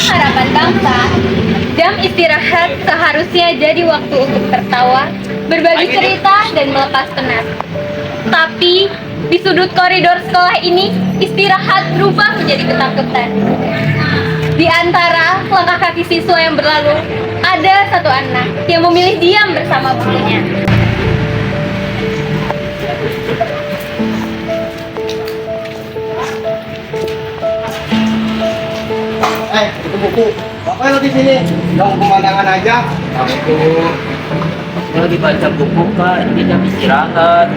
harapan bangsa, jam istirahat seharusnya jadi waktu untuk tertawa, berbagi cerita, dan melepas penat. Tapi, di sudut koridor sekolah ini, istirahat berubah menjadi ketakutan. Di antara langkah kaki siswa yang berlalu, ada satu anak yang memilih diam bersama bukunya. Itu buku. Ngapain lo di sini? Dong pemandangan aja. Aku lagi baca buku kak, ini jam istirahat.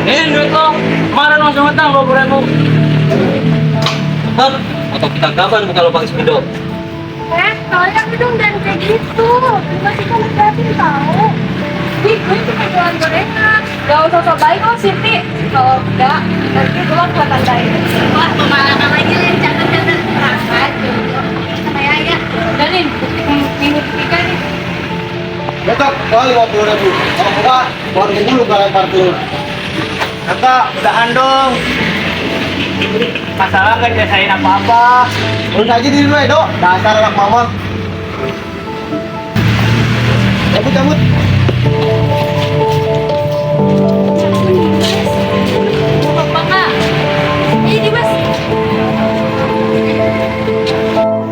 Duit lo, kemarin langsung utang 20.000. Bang, atau kita kapan buka lubang speedo? Soalnya aku dong dan kayak gitu. Masih kamu liatin tahu. Gue cuma jualan gorengan. Gak usah sok baik kok, Siti. Kalau enggak, nanti gue kelihatan baik. Wah, pemandangan lagi nih, jangan-jangan perasaan. Sama Yaya. Danin, minggu ketiga nih. Besok soal 50.000. Kalau enggak, buat dulu gak lempar telur. Kakak, udahan dong. Masalah kan biasain apa-apa. Urus aja diri lu, Edo. Dasar anak mama. Cabut.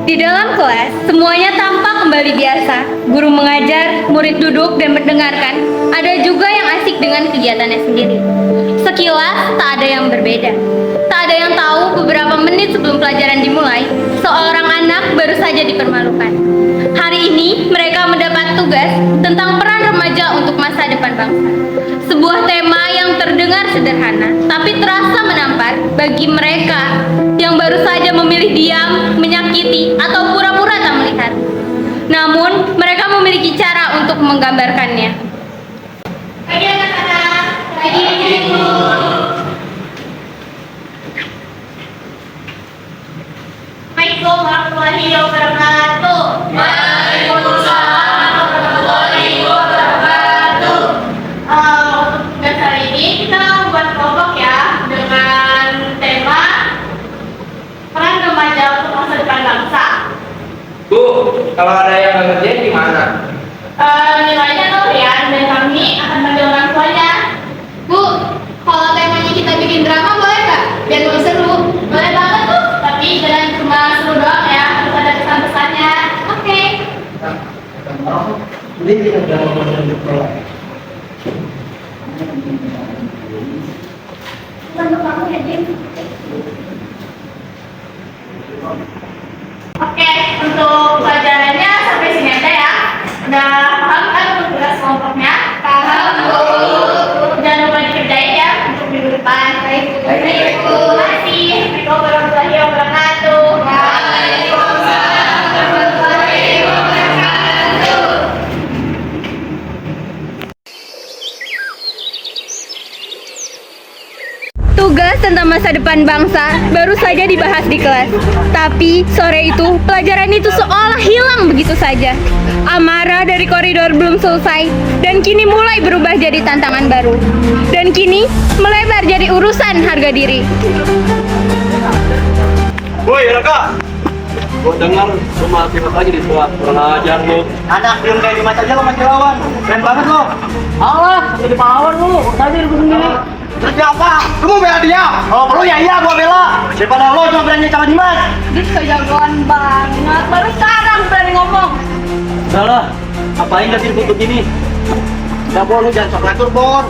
Di dalam kelas, semuanya tampak kembali biasa. Guru mengajar, murid duduk dan mendengarkan. Ada juga yang asik dengan kegiatannya sendiri. Sekilas, tak ada yang berbeda. Tak ada yang tahu beberapa menit sebelum pelajaran dimulai, seorang anak baru saja dipermalukan. Hari ini, mereka mendapat tugas tentang peran remaja untuk masa depan bangsa. Sebuah tema yang terdengar sederhana, tapi terasa menampar bagi mereka yang baru saja memilih diam, menyakiti, atau pura-pura tak melihat. Namun, mereka memiliki cara untuk menggambarkannya. Pagi anak-anak, pagi ibu. Assalamualaikum warahmatullahi wabarakatuh. Waalaikumsalam warahmatullahi wabarakatuh. Untuk tugas hari ini kita membuat kelompok ya dengan tema peran remaja untuk masa depan bangsa. Bu, kalau ada yang nggak ngerjain gimana? Nilainya Rian dan kami akan panggil orang tuanya. Bu, kalau temanya kita bikin drama boleh nggak? Biar lebih seru. Boleh banget tuh. Tapi jangan cuma seru doang ya, harus ada pesan-pesannya. Oke. Ini kita mau sekolah. Untuk kamu ya, Jin. Oke, untuk pelajarannya sampai sini aja ya. Udah paham kan untuk tugas kelompoknya? Paham, Bu. Jangan lupa dikerjain ya untuk minggu depan. Baik, Bu. Terima kasih. Assalamualaikum warahmatullahi wabarakatuh. Waalaikumsalam warahmatullahi wabarakatuh. Tugas tentang masa depan bangsa baru saja dibahas di kelas. Tapi sore itu pelajaran itu seolah hilang begitu saja. Amarah dari koridor belum selesai dan kini mulai berubah jadi tantangan baru. Dan kini melebar jadi urusan harga diri. Woi, Raka. Gua dengar lu masih lagi di sekolah, kurang ajar lu. Anak belum kayak di aja lo masih lawan. Keren banget lo. Alah, jadi pahlawan lu, urus aja lu sendiri. Kerja apa? Lu mau bela dia? Kalau perlu ya iya gua bela. Daripada lo cuma berani sama Dimas. Dia kejagoan banget. Baru sekarang berani ngomong. Udah lah, apain gak sih tutup gini? Udah Bon, lu jangan sok ngatur Bon.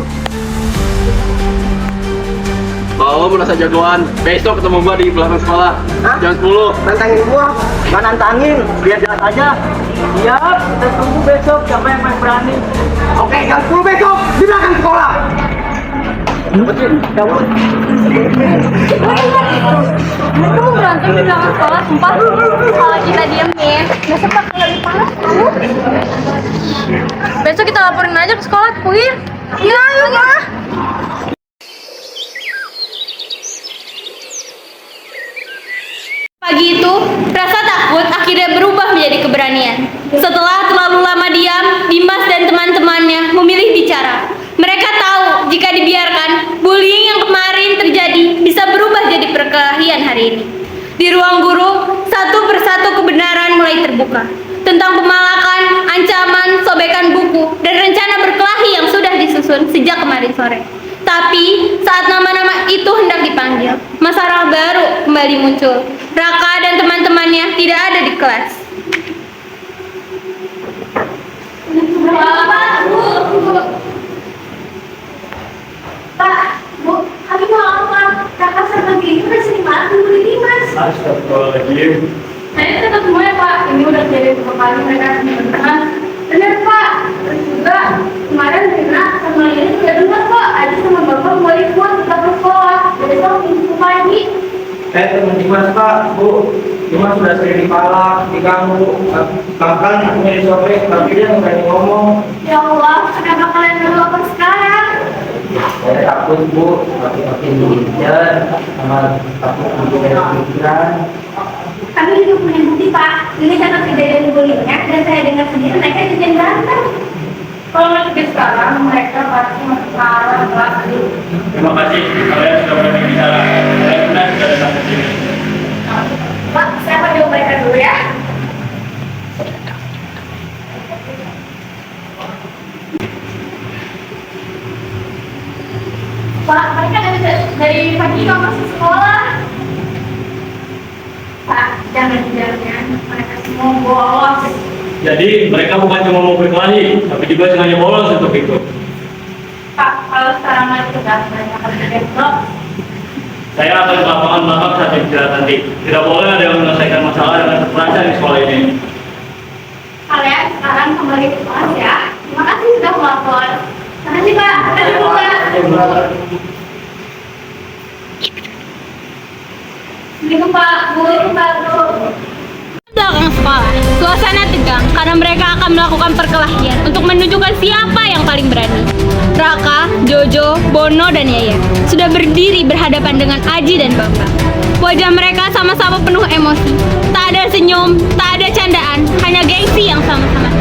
Kalau lo merasa jagoan, besok ketemu gua di belakang sekolah. Hah? Jam 10. Nantangin gua. Gak nantangin, biar jalan aja. Siap, kita tunggu besok siapa yang paling berani. Oke, jam 10 besok di belakang sekolah. Cabut. Kamu berantem di belakang sekolah, sumpah. Kalau kita diem nih, besok bakal lebih panas kamu. Besok kita laporin aja ke sekolah, Puir. Iya, ayo mah. Pagi itu, rasa takut akhirnya berubah menjadi keberanian. Setelah terlalu lama diam, Dimas dan teman-temannya memilih bicara. Mereka tahu jika dibiarkan, bullying yang kemarin terjadi bisa berubah jadi perkelahian hari ini. Di ruang guru, satu persatu kebenaran mulai terbuka tentang pemalakan, ancaman, sobekan buku, dan rencana berkelahi yang sudah disusun sejak kemarin sore. Tapi saat nama-nama itu hendak dipanggil, masalah baru kembali muncul. Raka dan teman-temannya tidak ada di kelas. Bapak, Bu. Pak, Bu, kami mau apa? Kakak sama Gini udah sering banget nunggu di Dimas. Astagfirullahaladzim. Saya tetap semua ya Pak, ini udah jadi beberapa kali mereka benar. Benar Pak, terus juga kemarin Rina sama ini udah dengar Pak, Aji sama Bapak mau ikut tetap ke sekolah, besok minggu pagi. Teman Dimas Pak, Bu. Dimas sudah sering dipalak, diganggu, bahkan akunya disobek, tapi dia nggak berani ngomong. Ya Allah, kenapa kalian baru apa sekarang? Saya takut Bu, makin diincar, sama takut mempunyai pikiran. Kami juga punya bukti Pak, ini catat kejadian bullyingnya dan saya dengar sendiri mereka jajan berantem. Kalau mereka sekarang, mereka pasti masuk ke arah kelas. Terima kasih kalian sudah berani bicara. Saya benar sudah datang ke sini. Pak, saya panggil mereka dulu ya. Pak, mereka dari pagi nggak masuk sekolah. Pak, jangan-jangan mereka semua bolos. Jadi mereka bukan cuma mau berkelahi, tapi juga sengaja bolos untuk ikut. Pak, kalau sekarang lagi sudah mereka akan besok. Saya akan ke lapangan belakang saat istirahat nanti. Tidak boleh ada yang menyelesaikan masalah dengan kekerasan di sekolah ini. Kalian sekarang kembali ke kelas ya. Terima kasih sudah melapor. Terima kasih Pak. Terima kasih Pak. Assalamualaikum Pak. Bu, Pak, Bu. Belakang sekolah, suasana tegang karena mereka akan melakukan perkelahian untuk menunjukkan siapa yang paling berani. Raka, Jojo, Bono, dan Yaya sudah berdiri berhadapan dengan Aji dan Bambang. Wajah mereka sama-sama penuh emosi. Tak ada senyum, tak ada candaan, hanya gengsi yang sama-sama.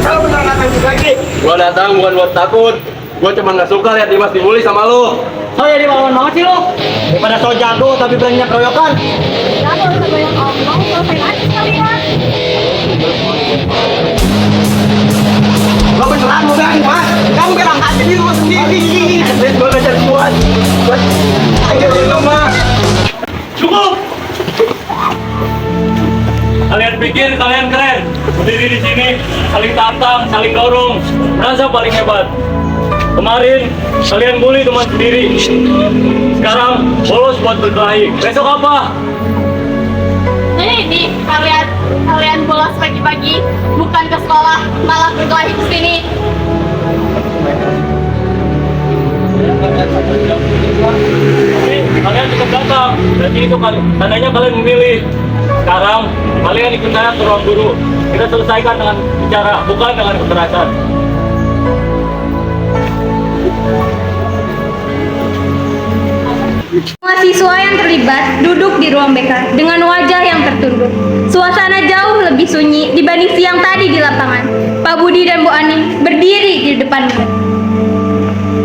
Kalau benar ngapain lagi? Gua datang bukan buat takut. Gua cuma nggak suka lihat Dimas dibully sama lu. So jadi lawan banget sih lo. Daripada so jago tapi berani keroyokan. Ya, kalau usah banyak ngomong, selesai aja sekalian. Lo beneran mau berani Mas? Kamu bilang hati diri lo sendiri. Gue ngajar kuat. Ayo lo Mas. Cukup! Kalian pikir kalian keren? Berdiri di sini, saling tantang, saling dorong, merasa paling hebat. Kemarin kalian bully teman sendiri. Sekarang bolos buat berkelahi. Besok apa? Ini kalian bolos pagi-pagi, bukan ke sekolah, malah berkelahi ke sini. Kalian tetap datang. Berarti itu tandanya kalian memilih. Sekarang kalian ikut saya ke ruang guru. Kita selesaikan dengan bicara, bukan dengan kekerasan. Mahasiswa yang terlibat duduk di ruang BK dengan wajah yang tertunduk. Suasana jauh lebih sunyi dibanding siang tadi di lapangan. Pak Budi dan Bu Ani berdiri di depan mereka.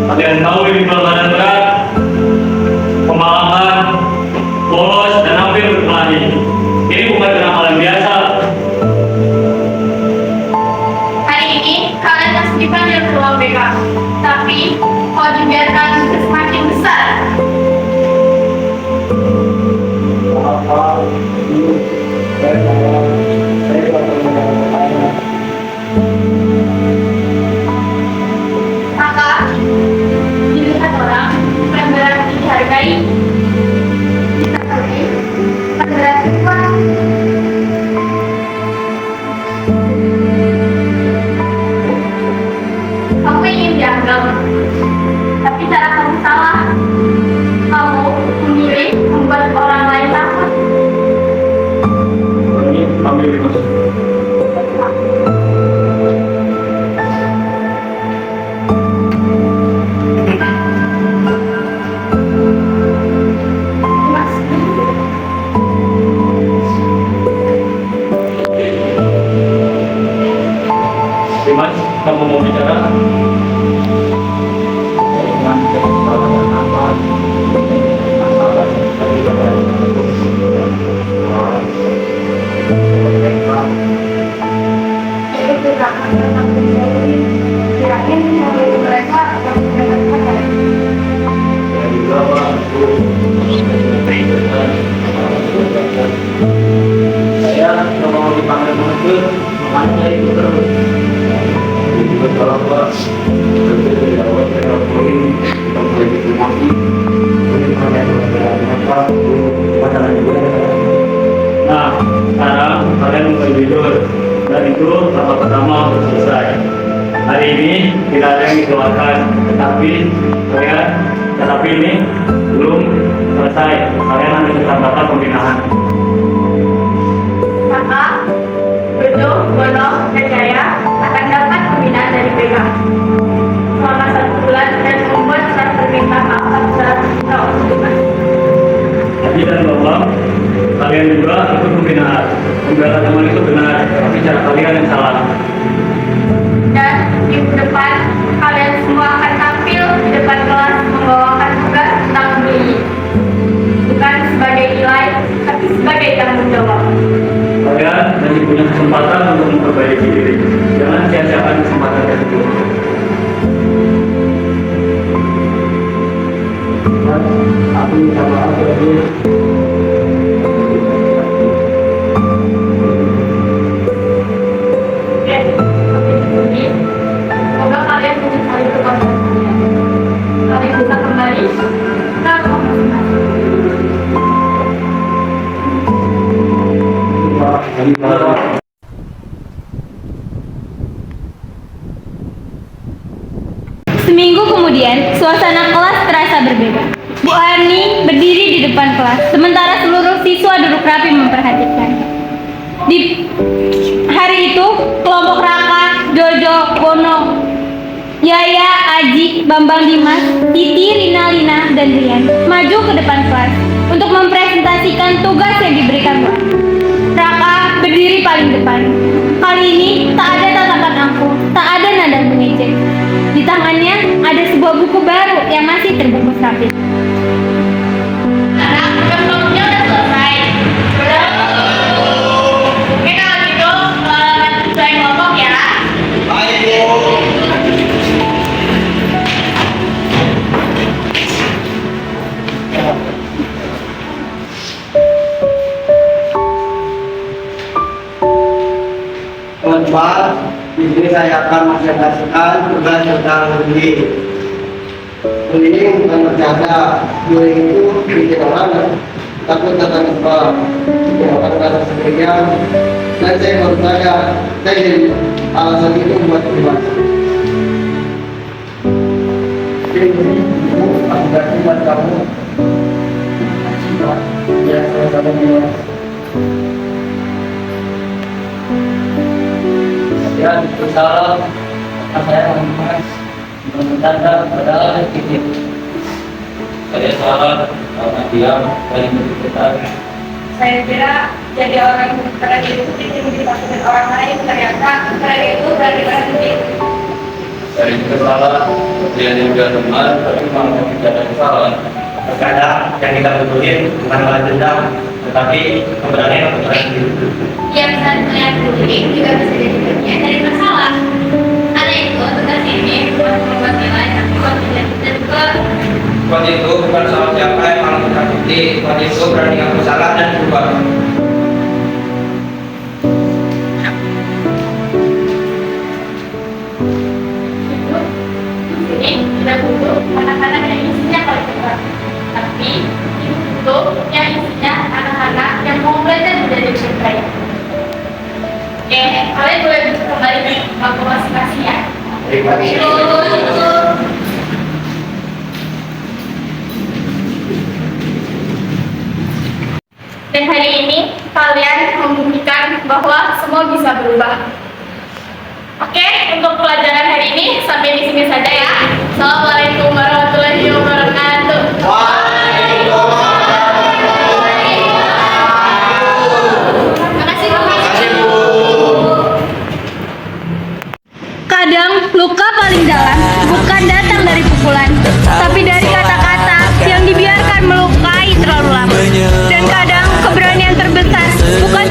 Kalian tahu ini pelanggaran berat, pemalakan, bolos, dan hampir berkelahi. Ini bukan kenakalan biasa. Hari ini kalian masih dipanggil ke ruang BK, tapi kalau dibiarkan bisa semakin besar. Maka dilihat orang bukan berarti dihargai, dihargai bukan berarti kuat. Kamu ingin dianggap, tapi cara kamu salah. Kamu memilih membuat orang lain takut. makanya itu terus. Kalau Pak, kita boleh ditemui. Nah, sekarang kalian mulai tidur. Dan itu rapat pertama sudah selesai. Hari ini tidak ada yang dikeluarkan, tetapi ini belum selesai. Kalian nanti tetap dapat pembinaan. Maka, Duduk, Bono, dan Jaya akan dapat pembinaan dari PK selama 1 bulan dan membuat surat permintaan maaf atas tersebut. Haji dan Bapak, kalian juga ikut pembinaan. Pembinaan teman itu benar, tapi cara kalian yang salah. Dan minggu depan kalian semua akan tampil di depan kelas membawakan tugas tentang membeli, bukan sebagai nilai tapi sebagai tanggung jawab. Kalian masih punya kesempatan untuk memperbaiki diri. Jangan sia-siakan kesempatan itu. Aku minta maaf lagi. Semoga kalian menyesali perbuatannya. Kalian bisa kembali ke rumah masing-masing. Seminggu kemudian, suasana kelas terasa berbeda. Bu Ani berdiri di depan kelas, sementara seluruh siswa duduk rapi memperhatikan. Di hari itu, kelompok Raka, Jojo, Bono, Yaya, Aji, Bambang Dimas, Titi, Rina, Lina, dan Rian maju ke depan kelas untuk mempresentasikan tugas yang diberikan Bu Ani. Raka berdiri paling depan. Kali ini tak ada tatapan angkuh, tak ada nada mengejek. Di tangannya ada sebuah buku baru yang masih terbungkus rapi. Sekarang kelompoknya udah selesai. Oke, kalau gitu saya ngomong ya. Teman-teman, di sini saya akan presentasikan tugas tentang bullying. Bullying bukan bercanda. Bullying itu bikin orang takut datang ke sekolah, bikin orang merasa sendirian. Dan saya baru sadar, saya jadi alasan itu buat berubah. Ini akibatnya buat kamu. Ya, sama-sama gimana? Ya, salah. Saya Mas bercanda padahal sedikit. Saya salah karena diam paling berdekat. Saya kira jadi orang yang keren itu tidak dipaksakan orang lain, ternyata keren itu dari orang sendiri. Saya juga salah. Dia juga teman, tapi malah bicara kesalahan. Terkadang yang kita butuhin bukan balas dendam, tetapi keberanian untuk berani diri. Yang saya bullying juga bisa jadi bagian dari masalah. Karena itu tugas ini bukan membuat nilai, tapi buat kita juga. Buat itu bukan soal siapa yang malah terbukti, buat itu berani ngaku salah dan berubah. Ini tidak butuh anak-anak yang isinya paling cepat, tapi ini butuh yang isinya anak-anak yang mau belajar menjadi lebih baik. Oke, kalian boleh kembali ke bangku masing-masing ya. Terima kasih. Dan hari ini kalian membuktikan bahwa semua bisa berubah. Oke, untuk pelajaran hari ini sampai di sini saja ya. Assalamualaikum warahmatullahi wabarakatuh. Makasih Bu. Kadang luka paling dalam bukan datang dari pukulan, tapi dari kata-kata yang dibiarkan melukai terlalu lama. Dan kadang keberanian terbesar bukan